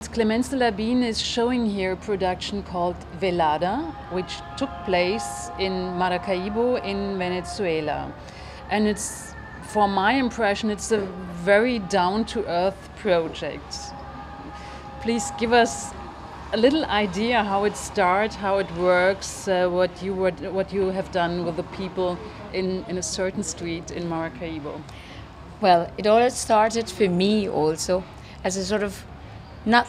Clemencia Labin is showing here a production called Velada, which took place in Maracaibo in Venezuela. And it's, for my impression, it's a very down-to-earth project. Please give us a little idea how it starts, how it works, what you have done with the people in a certain street in Maracaibo. Well, it all started for me also as a sort of not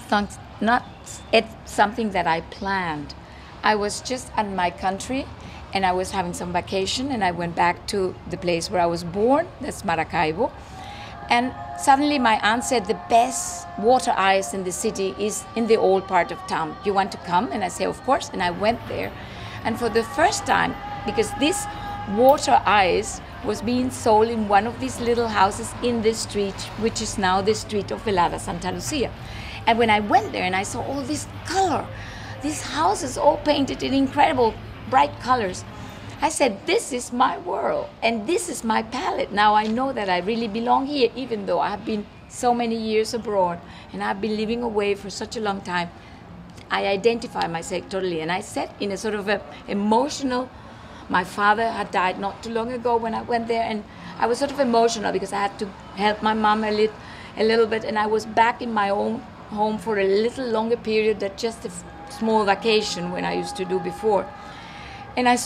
something that I planned. I was just in my country and I was having some vacation and I went back to the place where I was born, that's Maracaibo. And suddenly my aunt said the best water ice in the city is in the old part of town. You want to come? And I said, of course. And I went there. And for the first time, because this water ice was being sold in one of these little houses in this street, which is now the street of Velada Santa Lucía. And when I went there and I saw all this color, these houses all painted in incredible bright colors, I said, this is my world and this is my palette. Now I know that I really belong here, even though I have been so many years abroad and I've been living away for such a long time. I identify myself totally. And I said in a sort of emotional, my father had died not too long ago when I went there, and I was sort of emotional because I had to help my mom a little bit, and I was back in my own home for a little longer period than just a small vacation when I used to do before. And I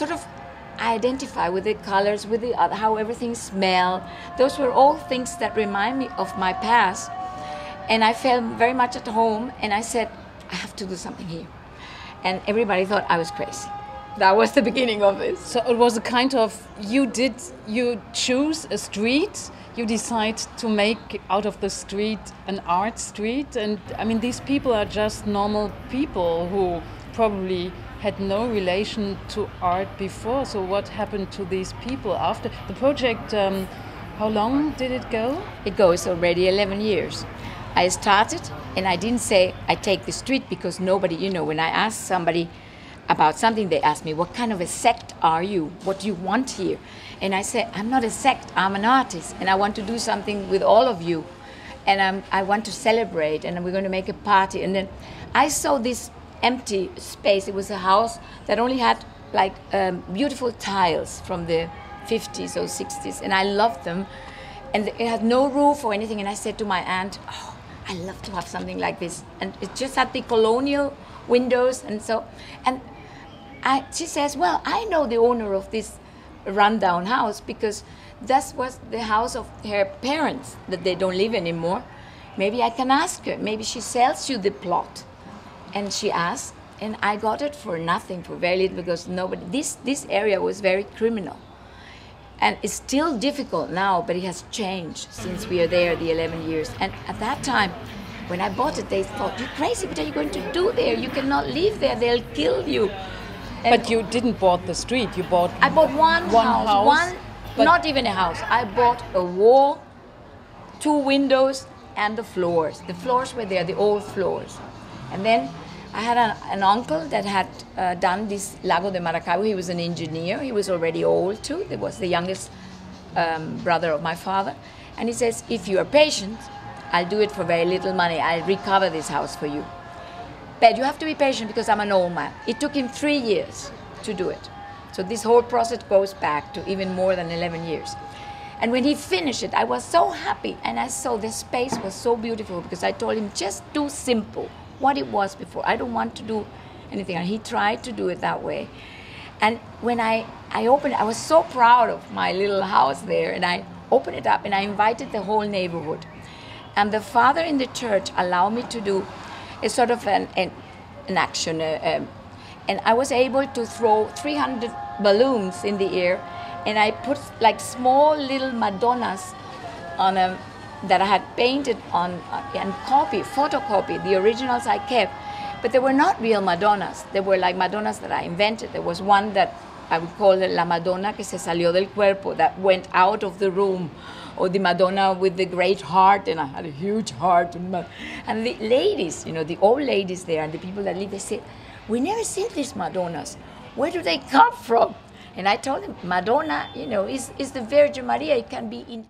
identify with the colors, with the other, how everything smelled. Those were all things that remind me of my past. And I felt very much at home, and I said, I have to do something here. And everybody thought I was crazy. That was the beginning of this. So it was a kind of, you choose a street, you decide to make out of the street an art street. And I mean, these people are just normal people who probably had no relation to art before. So what happened to these people after the project? How long did it go? It goes already 11 years. I started and I didn't say I take the street because nobody, when I ask somebody about something, they ask me, what kind of a sect are you? What do you want here? And I say, I'm not a sect, I'm an artist and I want to do something with all of you. And I want to celebrate and we're going to make a party. And then I saw this empty space. It was a house that only had like beautiful tiles from the 50s or 60s, and I loved them. And it had no roof or anything. And I said to my aunt, oh, I love to have something like this. And it just had the colonial windows and so. And she says, well, I know the owner of this rundown house because that was the house of her parents that they don't live anymore. Maybe I can ask her. Maybe she sells you the plot. And she asked, and I got it for nothing, for very little, because nobody. This area was very criminal, and it's still difficult now, but it has changed since we are there the 11 years. And at that time, when I bought it, they thought, you're crazy. What are you going to do there? You cannot live there. They'll kill you. And but you didn't bought the street. You bought. I bought one house. Not even a house. I bought a wall, 2 windows, and the floors. The floors were there, the old floors. And then I had an uncle that had done this Lago de Maracaibo. He was an engineer. He was already old too. He was the youngest brother of my father. And he says, if you are patient, I'll do it for very little money. I'll recover this house for you. But you have to be patient because I'm an old man. It took him 3 years to do it. So this whole process goes back to even more than 11 years. And when he finished it, I was so happy. And I saw the space was so beautiful because I told him, just do simple. What it was before. I don't want to do anything. And he tried to do it that way. And when I opened it, I was so proud of my little house there. And I opened it up and I invited the whole neighborhood. And the father in the church allowed me to do a sort of an action. And I was able to throw 300 balloons in the air. And I put like small little Madonnas on a that I had painted on and photocopy. The originals I kept, but they were not real Madonnas. They were like Madonnas that I invented. There was one that I would call La Madonna que se salió del cuerpo, that went out of the room, or the Madonna with the great heart, and I had a huge heart. And the ladies, the old ladies there, and the people that live, they said, we never seen these Madonnas. Where do they come from? And I told them, Madonna, is the Virgin Maria. It can be in